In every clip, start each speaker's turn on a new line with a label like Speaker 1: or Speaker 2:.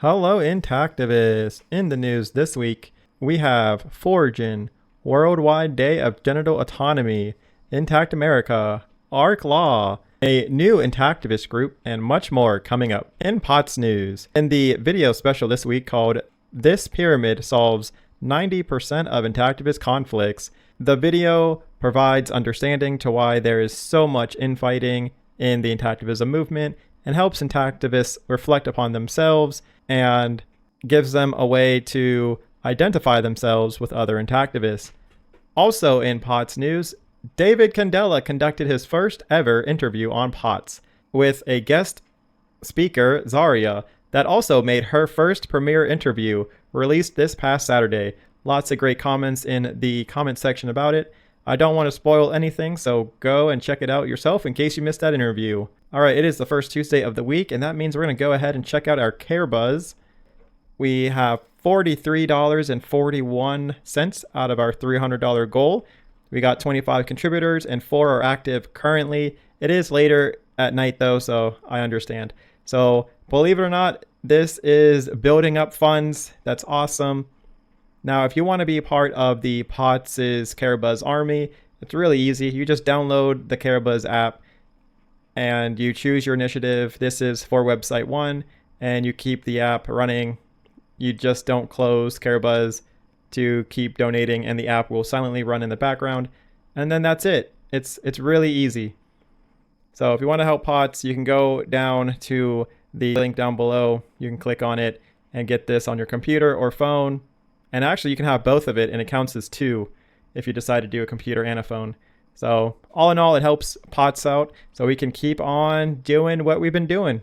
Speaker 1: Hello, Intactivists! In the news this week, we have Foregen, Worldwide Day of Genital Autonomy, Intact America, Arc Law, a new Intactivist group, and much more coming up in POTS News. In the video special this week called This Pyramid Solves 90% of Intactivist Conflicts, the video provides understanding to why there is so much infighting in the Intactivism movement and helps Intactivists reflect upon themselves and gives them a way to identify themselves with other Intactivists. Also in POTS News, David Candela conducted his first ever interview on POTS with a guest speaker, Zaria, that also made her first premiere interview, released this past Saturday. Lots of great comments in the comment section about it. I don't want to spoil anything, so go and check it out yourself in case you missed that interview. Alright, it is the first Tuesday of the week, and that means we're going to go ahead and check out our Care Buzz. We have $43.41 out of our $300 goal. We got 25 contributors, and 4 are active currently. It is later at night, though, so I understand. So, believe it or not, this is building up funds. That's awesome. Now, if you want to be part of the POTS' Care Buzz army, it's really easy. You just download the Care Buzz app and you choose your initiative. This is for website 1, and you keep the app running. You just don't close Care Buzz to keep donating, and the app will silently run in the background. And then that's it. It's really easy. So if you want to help POTS, you can go down to the link down below. You can click on it and get this on your computer or phone. And actually, you can have both of it, and it counts as 2 if you decide to do a computer and a phone. So all in all, it helps POTS out so we can keep on doing what we've been doing.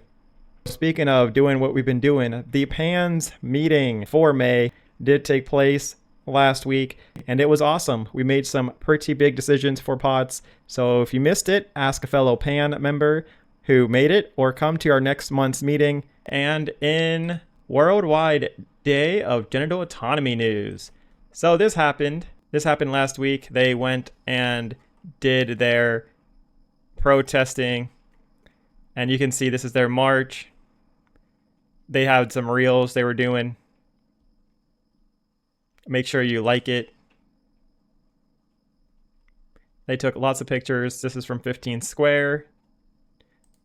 Speaker 1: Speaking of doing what we've been doing, the PANS meeting for May did take place last week, and it was awesome. We made some pretty big decisions for POTS. So if you missed it, ask a fellow PAN member who made it, or come to our next month's meeting. And in Worldwide Day of Genital Autonomy news. So this happened last week. They went and did their protesting, and you can see this is their march. They had some reels they were doing. Make sure you like it. They took lots of pictures. This is from 15 Square.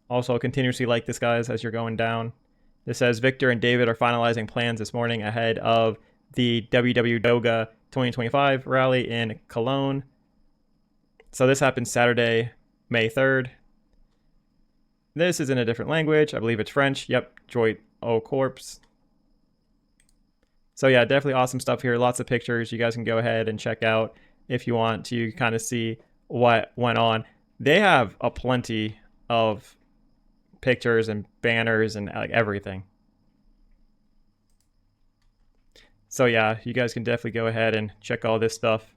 Speaker 1: Also, continuously like this, guys, as you're going down. This says Victor and David are finalizing plans this morning ahead of the WWDOGA 2025 rally in Cologne. So this happened Saturday, May 3rd. This is in a different language. I believe it's French. Yep, Joy au Corps. So yeah, definitely awesome stuff here. Lots of pictures you guys can go ahead and check out if you want to kind of see what went on. They have a plenty of pictures and banners and like everything. So yeah, you guys can definitely go ahead and check all this stuff.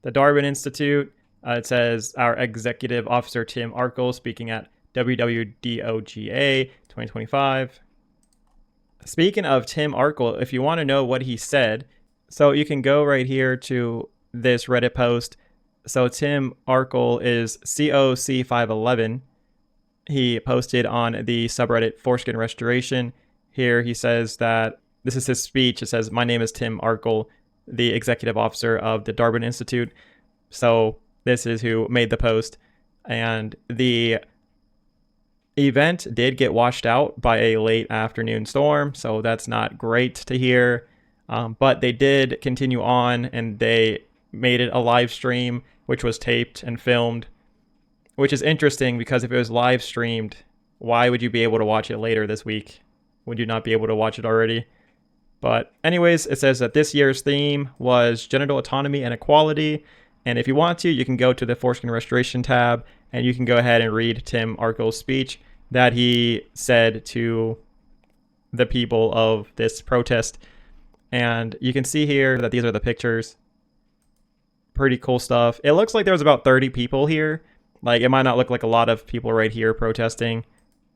Speaker 1: The Darwin Institute, it says our executive officer Tim Arkell speaking at WWDOGA 2025. Speaking of Tim Arkell, if you want to know what he said, so you can go right here to this Reddit post. So Tim Arkell is COC511. He posted on the subreddit Foreskin Restoration. Here he says that this is his speech. It says, "My name is Tim Arkell, the executive officer of the Darwin Institute." So this is who made the post. And the event did get washed out by a late afternoon storm, so that's not great to hear. But they did continue on, and they made it a live stream, which was taped and filmed, which is interesting because if it was live streamed, why would you be able to watch it later this week? Would you not be able to watch it already? But anyways, it says that this year's theme was genital autonomy and equality. And if you want to, you can go to the Foreskin Restoration tab and you can go ahead and read Tim Arkell's speech that he said to the people of this protest. And you can see here that these are the pictures. Pretty cool stuff. It looks like there was about 30 people here. Like, it might not look like a lot of people right here protesting,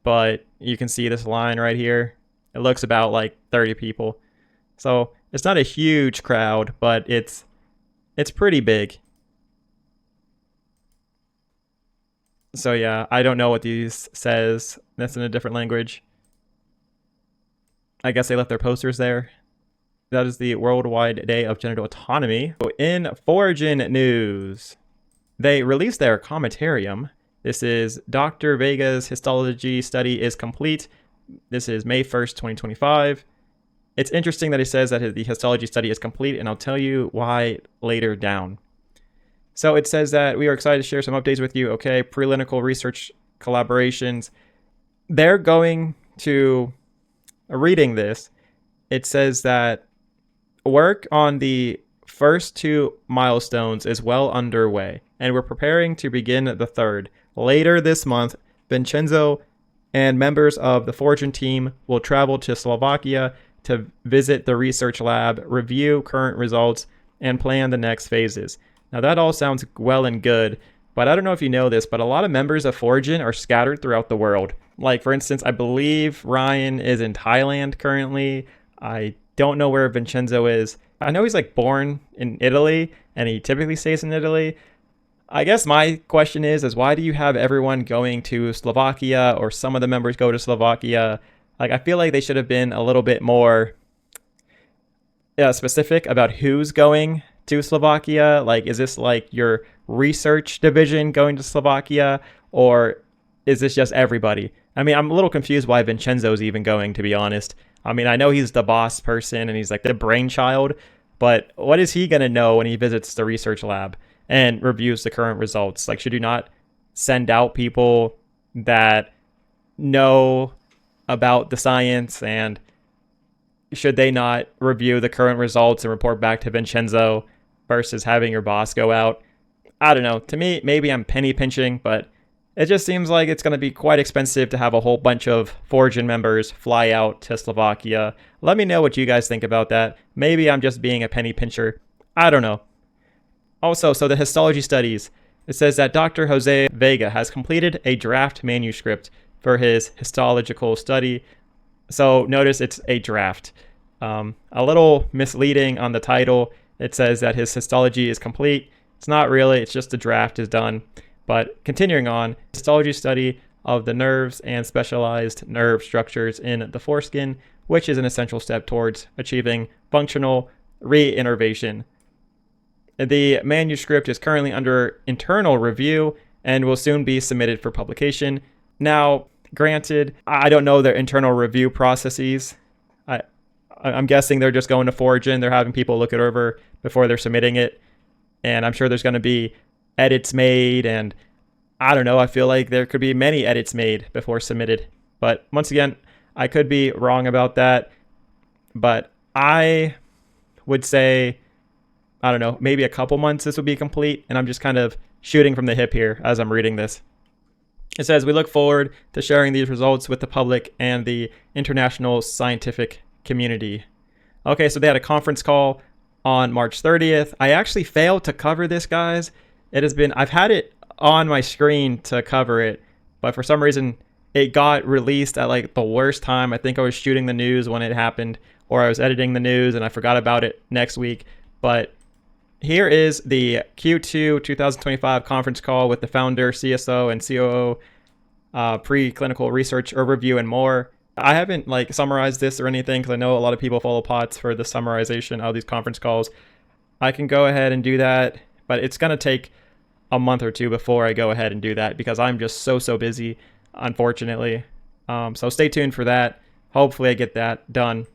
Speaker 1: but you can see this line right here. It looks about like 30 people. So it's not a huge crowd, but it's pretty big. So yeah, I don't know what these says. That's in a different language. I guess they left their posters there. That is the Worldwide Day of Genital Autonomy. In Foregen news, they released their commentarium. This is Dr. Vega's histology study is complete. This is May 1st, 2025. It's interesting that he says that the histology study is complete, and I'll tell you why later down. So it says that we are excited to share some updates with you. Okay, preclinical research collaborations. They're going to, reading this, it says that work on the first 2 milestones is well underway, and we're preparing to begin the third. Later this month, Vincenzo and members of the Foregen team will travel to Slovakia to visit the research lab, review current results, and plan the next phases. Now that all sounds well and good, but I don't know if you know this, but a lot of members of Foregen are scattered throughout the world. Like, for instance, I believe Ryan is in Thailand currently. I don't know where Vincenzo is. I know he's like born in Italy, and he typically stays in Italy. I guess my question is why do you have everyone going to Slovakia, or some of the members go to Slovakia? Like, I feel like they should have been a little bit more specific about who's going to Slovakia. Like, is this like your research division going to Slovakia, or is this just everybody? I mean, I'm a little confused why Vincenzo's even going, to be honest. I mean, I know he's the boss person and he's like the brainchild, but what is he going to know when he visits the research lab and reviews the current results? Like, should you not send out people that know about the science, and should they not review the current results and report back to Vincenzo versus having your boss go out? I don't know. To me, maybe I'm penny pinching, but it just seems like it's going to be quite expensive to have a whole bunch of Foregen members fly out to Slovakia. Let me know what you guys think about that. Maybe I'm just being a penny pincher. I don't know. Also, so the histology studies. It says that Dr. Jose Vega has completed a draft manuscript for his histological study. So notice it's a draft. A little misleading on the title. It says that his histology is complete. It's not really. It's just the draft is done. But continuing on, histology study of the nerves and specialized nerve structures in the foreskin, which is an essential step towards achieving functional reinnervation. The manuscript is currently under internal review and will soon be submitted for publication. Now, granted, I don't know their internal review processes. I'm guessing they're just going to Foregen. They're having people look it over before they're submitting it. And I'm sure there's going to be edits made, and I don't know, I feel like there could be many edits made before submitted. But once again, I could be wrong about that. But I would say, I don't know, maybe a couple months this would be complete, and I'm just kind of shooting from the hip here as I'm reading this. It says, we look forward to sharing these results with the public and the international scientific community. Okay, so they had a conference call on March 30th. I actually failed to cover this, guys. I've had it on my screen to cover it, but for some reason it got released at like the worst time. I think I was shooting the news when it happened, or I was editing the news and I forgot about it next week. But here is the Q2 2025 conference call with the founder, CSO, and COO, preclinical research overview, and more. I haven't like summarized this or anything because I know a lot of people follow POTS for the summarization of these conference calls. I can go ahead and do that, but it's going to take a month or two before I go ahead and do that because I'm just so busy, unfortunately. So stay tuned for that. Hopefully I get that done.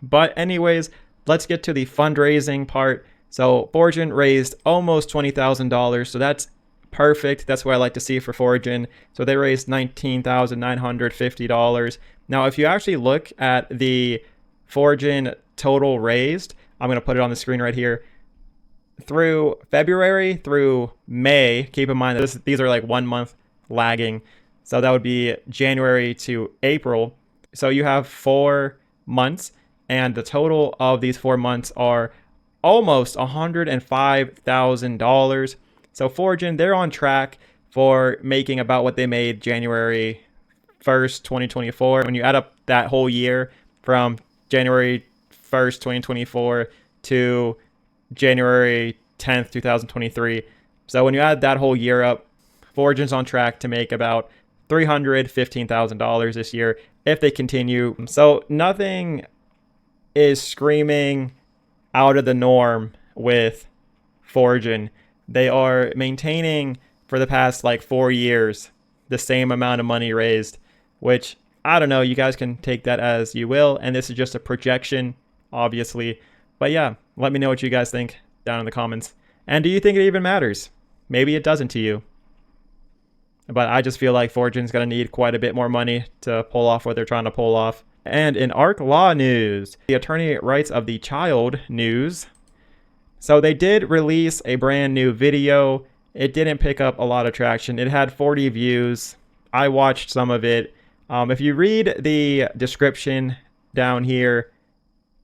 Speaker 1: But anyways, let's get to the fundraising part. So Foregen raised almost $20,000, so that's perfect. That's what I like to see for Foregen. So they raised $19,950. Now, if you actually look at the Foregen total raised, I'm going to put it on the screen right here. Through February through May, keep in mind that these are like 1 month lagging. So that would be January to April. So you have 4 months, and the total of these 4 months are almost $105,000. So Foregen, they're on track for making about what they made January 1st, 2024. When you add up that whole year from January 1st, 2024 to January 10th, 2023. So when you add that whole year up, Foregen's on track to make about $315,000 this year if they continue. So nothing is screaming out of the norm with Foregen. They are maintaining for the past like 4 years the same amount of money raised, which I don't know. You guys can take that as you will. And this is just a projection, obviously. But yeah, let me know what you guys think down in the comments. And do you think it even matters? Maybe it doesn't to you. But I just feel like Foregen's going to need quite a bit more money to pull off what they're trying to pull off. And in ARC Law news, the attorney rights of the child news. So they did release a brand new video. It didn't pick up a lot of traction. It had 40 views. I watched some of it. If you read the description down here,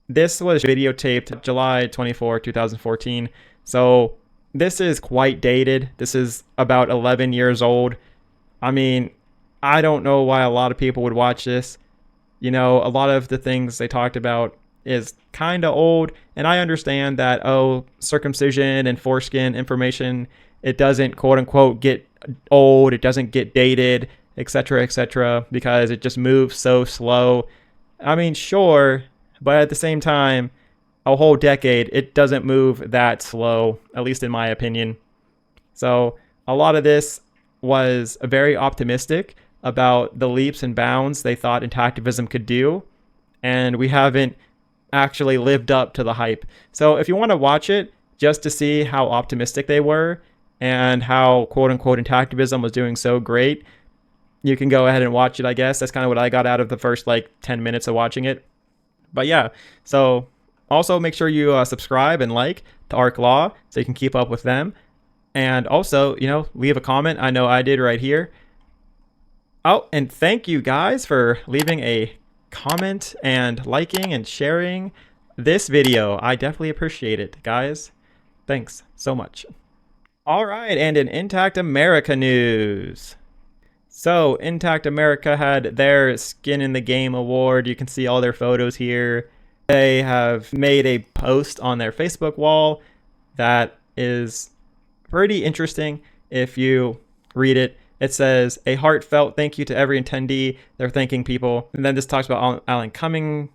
Speaker 1: this was videotaped July 24, 2014. So this is quite dated. This is about 11 years old. I mean, I don't know why a lot of people would watch this. You know, a lot of the things they talked about is kind of old. And I understand that, circumcision and foreskin information, it doesn't quote unquote get old. It doesn't get dated, etc., because it just moves so slow. I mean, sure, but at the same time, a whole decade, it doesn't move that slow, at least in my opinion. So a lot of this was very optimistic about the leaps and bounds they thought intactivism could do, and we haven't actually lived up to the hype. So if you want to watch it just to see how optimistic they were and how quote unquote intactivism was doing so great, you can go ahead and watch it, I guess. That's kind of what I got out of the first like 10 minutes of watching it. But yeah, so also make sure you subscribe and like to ARC Law so you can keep up with them. And also, you know, leave a comment. I know I did right here. Oh, and thank you guys for leaving a comment and liking and sharing this video. I definitely appreciate it, guys. Thanks so much. All right, and in Intact America news. So, Intact America had their Skin in the Game award. You can see all their photos here. They have made a post on their Facebook wall that is pretty interesting if you read it. It says, a heartfelt thank you to every attendee. They're thanking people. And then this talks about Alan Cumming.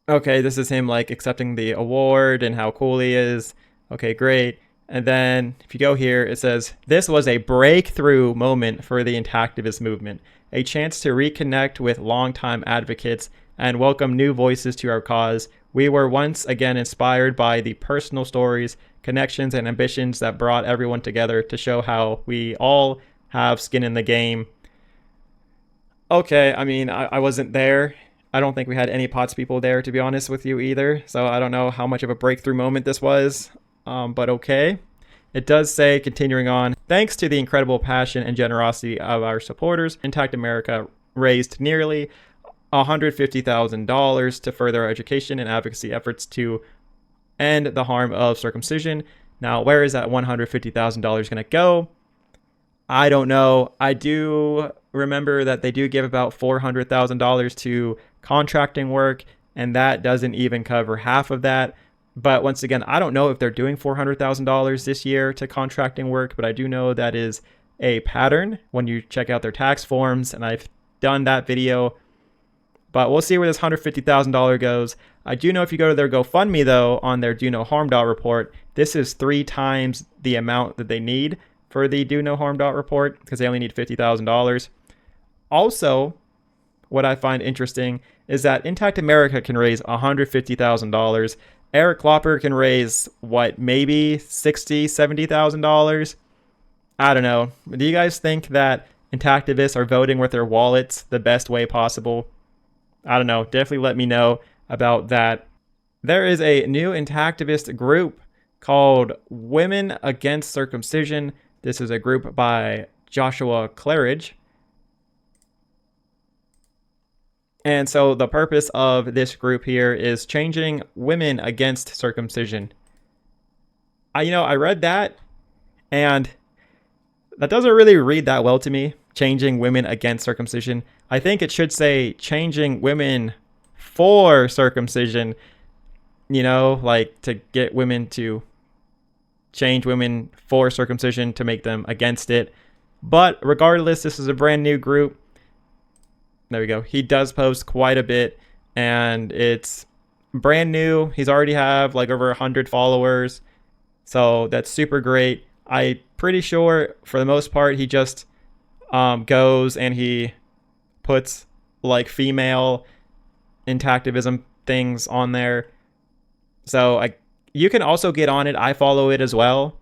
Speaker 1: Okay, this is him like accepting the award and how cool he is. Okay, great. And then if you go here, it says, this was a breakthrough moment for the Intactivist movement, a chance to reconnect with longtime advocates and welcome new voices to our cause. We were once again inspired by the personal stories, connections, and ambitions that brought everyone together to show how we all have skin in the game. Okay, I mean, I wasn't there. I don't think we had any POTS people there, to be honest with you, either. So I don't know how much of a breakthrough moment this was. But okay. It does say, continuing on, thanks to the incredible passion and generosity of our supporters, Intact America raised nearly $150,000 to further our education and advocacy efforts to end the harm of circumcision. Now, where is that $150,000 going to go? I don't know. I do remember that they do give about $400,000 to contracting work, and that doesn't even cover half of that. But once again, I don't know if they're doing $400,000 this year to contracting work, but I do know that is a pattern when you check out their tax forms, and I've done that video. But we'll see where this $150,000 goes. I do know if you go to their GoFundMe, though, on their Do No Harm report, this is 3 times the amount that they need for the Do No Harm report, because they only need $50,000. Also, what I find interesting is that Intact America can raise $150,000. Eric Klopper can raise, what, maybe $60,000, $70,000? I don't know. Do you guys think that Intactivists are voting with their wallets the best way possible? I don't know. Definitely let me know about that. There is a new Intactivist group called Women Against Circumcision. This is a group by Joshua Claridge. And so the purpose of this group here is changing women against circumcision. I read that, and that doesn't really read that well to me, changing women against circumcision. I think it should say changing women for circumcision, like to get women to change women for circumcision to make them against it. But regardless, this is a brand new group. There we go. He does post quite a bit, and it's brand new. He's already have like over 100 followers, so that's super great. I'm pretty sure for the most part he just goes and he puts like female intactivism things on there. So you can also get on it. I follow it as well.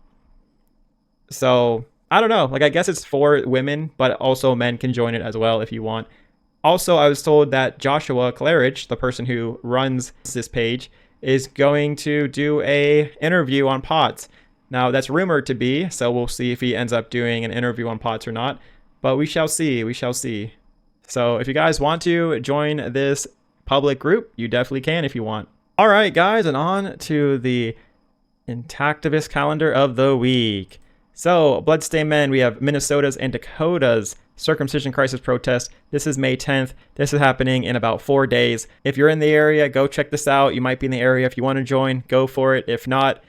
Speaker 1: So I don't know. Like, I guess it's for women, but also men can join it as well if you want. Also, I was told that Joshua Claridge, the person who runs this page, is going to do a interview on POTS. Now, that's rumored to be, so we'll see if he ends up doing an interview on POTS or not. But we shall see. We shall see. So if you guys want to join this public group, you definitely can if you want. All right, guys, and on to the Intactivist calendar of the week. So, Bloodstained Men, we have Minnesota's and Dakota's circumcision crisis protest. This is May 10th. This is happening in about 4 days. If you're in the area, go check this out. You might be in the area. If you want to join, go for it. If not,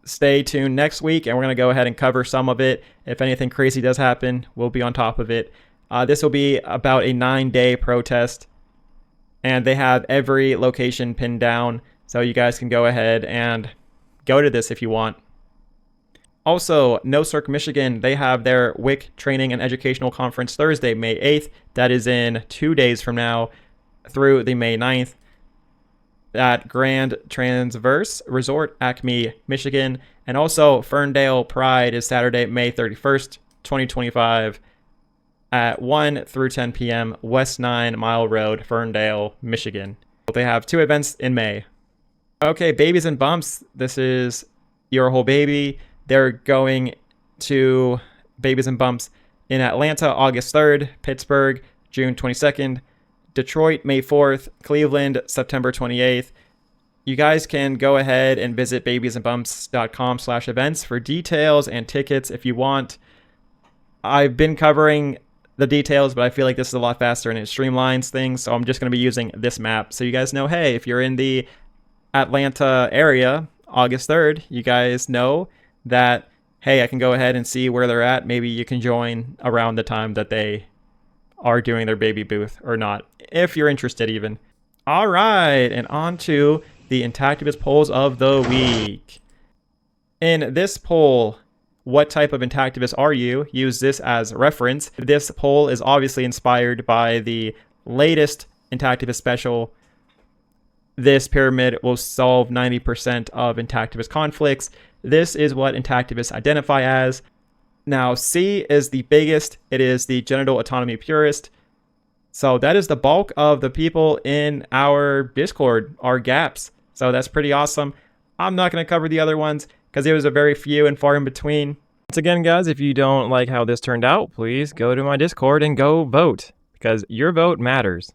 Speaker 1: stay tuned next week, and we're going to go ahead and cover some of it. If anything crazy does happen, we'll be on top of it. This will be about a 9-day protest, and they have every location pinned down, so you guys can go ahead and go to this if you want. Also, No Circ Michigan, they have their WIC Training and Educational Conference Thursday, May 8th. That is in 2 days from now through the May 9th at Grand Transverse Resort, Acme, Michigan. And also, Ferndale Pride is Saturday, May 31st, 2025 at 1 through 10 p.m. West 9 Mile Road, Ferndale, Michigan. They have 2 events in May. Okay, Babies and Bumps. This is Your Whole Baby. They're going to Babies and Bumps in Atlanta, August 3rd, Pittsburgh, June 22nd, Detroit, May 4th, Cleveland, September 28th. You guys can go ahead and visit babiesandbumps.com/events for details and tickets if you want. I've been covering the details, but I feel like this is a lot faster and it streamlines things, so I'm just going to be using this map. So you guys know, hey, if you're in the Atlanta area, August 3rd, you guys know that, hey, I can go ahead and see where they're at. Maybe you can join around the time that they are doing their baby booth or not, if you're interested even. All right, and on to the Intactivist polls of the week. In this poll, what type of Intactivist are you? Use this as reference. This poll is obviously inspired by the latest Intactivist special. This pyramid will solve 90% of Intactivist conflicts. This is what Intactivists identify as. Now, C is the biggest. It is the genital autonomy purist. So that is the bulk of the people in our Discord, our gaps. So that's pretty awesome. I'm not going to cover the other ones because there was a very few and far in between. Once again, guys, if you don't like how this turned out, please go to my Discord and go vote, because your vote matters.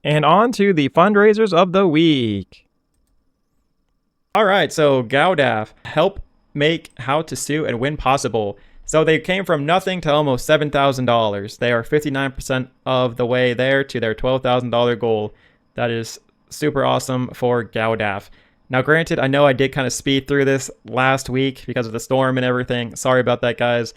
Speaker 1: And on to the fundraisers of the week. All right, so GAUDAF, help make How to Sue and Win possible. So they came from nothing to almost $7,000. They are 59% of the way there to their $12,000 goal. That is super awesome for GAUDAF. Now, granted, I know I did kind of speed through this last week because of the storm and everything. Sorry about that, guys.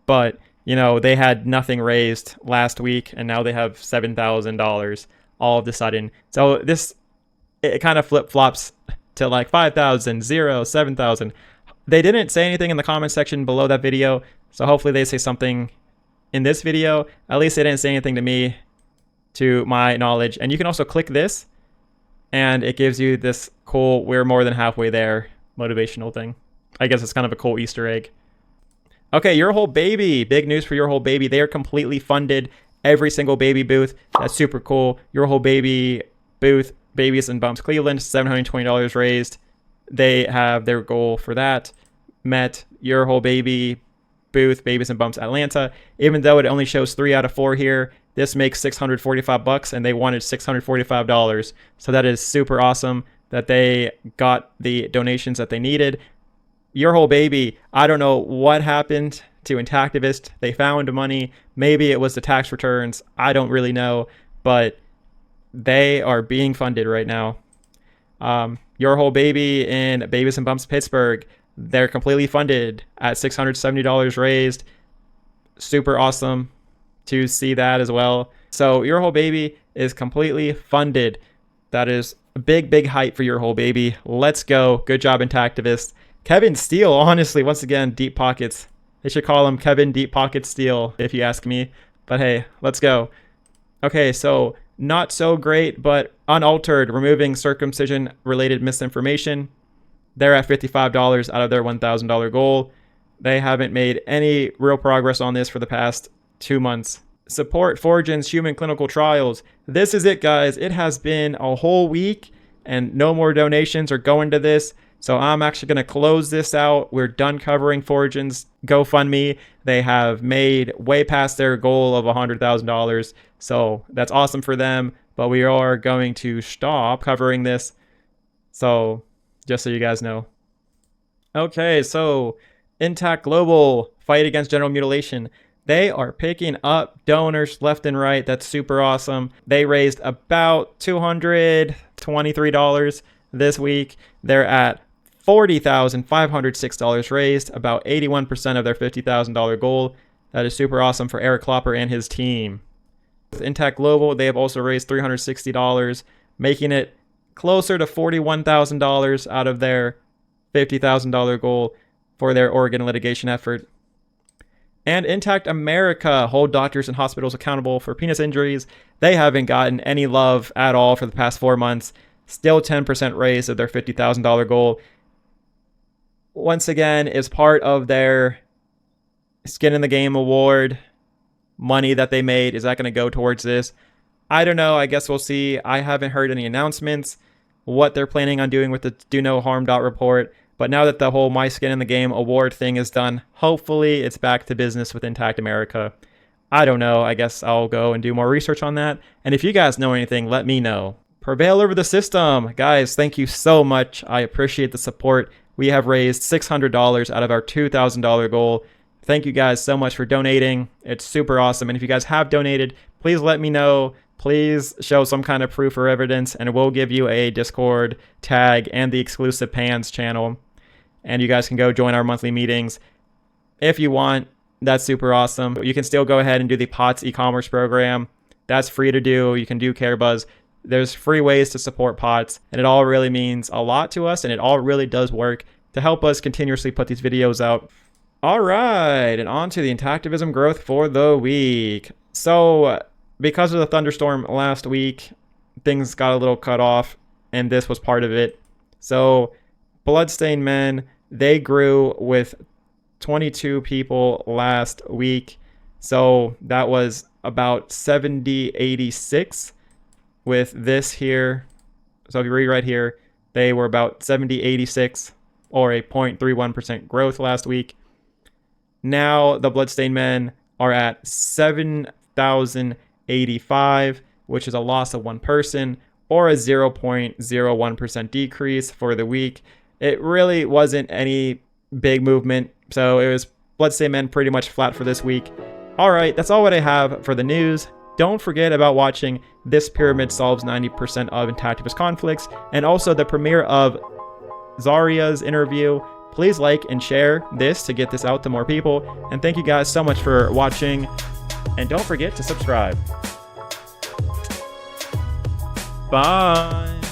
Speaker 1: But, they had nothing raised last week, and now they have $7,000 all of a sudden. So it kind of flip-flops to like 5,000, 0, 7,000. They didn't say anything in the comment section below that video, so hopefully they say something in this video. At least they didn't say anything to me, to my knowledge. And you can also click this, and it gives you this cool "we're more than halfway there" motivational thing. I guess it's kind of a cool Easter egg. Okay, Your Whole Baby. Big news for Your Whole Baby. They are completely funded. Every single baby booth. That's super cool. Your Whole Baby booth, Babies and Bumps Cleveland, $720 raised. They have their goal for that met. Your Whole Baby booth, Babies and Bumps Atlanta. Even though it only shows 3 out of 4 here, this makes $645, and they wanted $645. So that is super awesome that they got the donations that they needed. Your Whole Baby, I don't know what happened to Intactivist. They found money. Maybe it was the tax returns. I don't really know, but they are being funded right now. Your Whole Baby in Babies and Bumps Pittsburgh, they're completely funded at $670 raised. super awesome to see that as well. So Your Whole Baby is completely funded. That is a big hype for Your Whole Baby. Let's go. Good job, Intactivist. Kevin Steele, honestly, once again, deep pockets. They should call him Kevin Deep Pocket Steele, if you ask me. But hey, let's go. Okay, so not so great, but unaltered, removing circumcision-related misinformation. They're at $55 out of their $1,000 goal. They haven't made any real progress on this for the past 2 months. Support Foregen's human clinical trials. This is it, guys. It has been a whole week, and no more donations are going to this. So I'm actually going to close this out. We're done covering Foregen's GoFundMe. They have made way past their goal of $100,000. So that's awesome for them. But we are going to stop covering this. So just so you guys know. Okay, so Intact Global, fight against genital mutilation. They are picking up donors left and right. That's super awesome. They raised about $223 this week. They're at $40,506 raised, about 81% of their $50,000 goal. That is super awesome for Eric Klopper and his team. With Intact Global, they have also raised $360, making it closer to $41,000 out of their $50,000 goal for their Oregon litigation effort. And Intact America hold doctors and hospitals accountable for penis injuries. They haven't gotten any love at all for the past 4 months. Still 10% raise of their $50,000 goal. Once again, is part of their Skin in the Game award money that they made. Is that going to go towards this? I don't know. I guess we'll see. I haven't heard any announcements what they're planning on doing with the Do No Harm report. But now that the whole My Skin in the Game award thing is done, hopefully it's back to business with Intact America. I don't know. I guess I'll go and do more research on that. And if you guys know anything, let me know. Prevail over the system. Guys, thank you so much. I appreciate the support. We have raised $600 out of our $2,000 goal. Thank you guys so much for donating. It's super awesome. And if you guys have donated, please let me know. Please show some kind of proof or evidence, and we'll give you a Discord tag and the exclusive Pans channel. And you guys can go join our monthly meetings if you want. That's super awesome. You can still go ahead and do the POTS e-commerce program. That's free to do. You can do CareBuzz. There's free ways to support POTS, and it all really means a lot to us, and it all really does work to help us continuously put these videos out. All right, and on to the Intactivism growth for the week. So because of the thunderstorm last week, things got a little cut off, and this was part of it. So Bloodstained Men, they grew with 22 people last week. So that was about 70-86 with this here. So if you read right here, they were about 70-86 or a 0.31% growth last week. Now the Bloodstained Men are at 7,085, which is a loss of one person or a 0.01% decrease for the week. It really wasn't any big movement, so it was Bloodstained Men pretty much flat for this week. All right, that's all what I have for the news. Don't forget about watching This Pyramid Solves 90% of Intactivist Conflicts, and also the premiere of Zaria's interview. Please like and share this to get this out to more people. And thank you guys so much for watching. And don't forget to subscribe. Bye.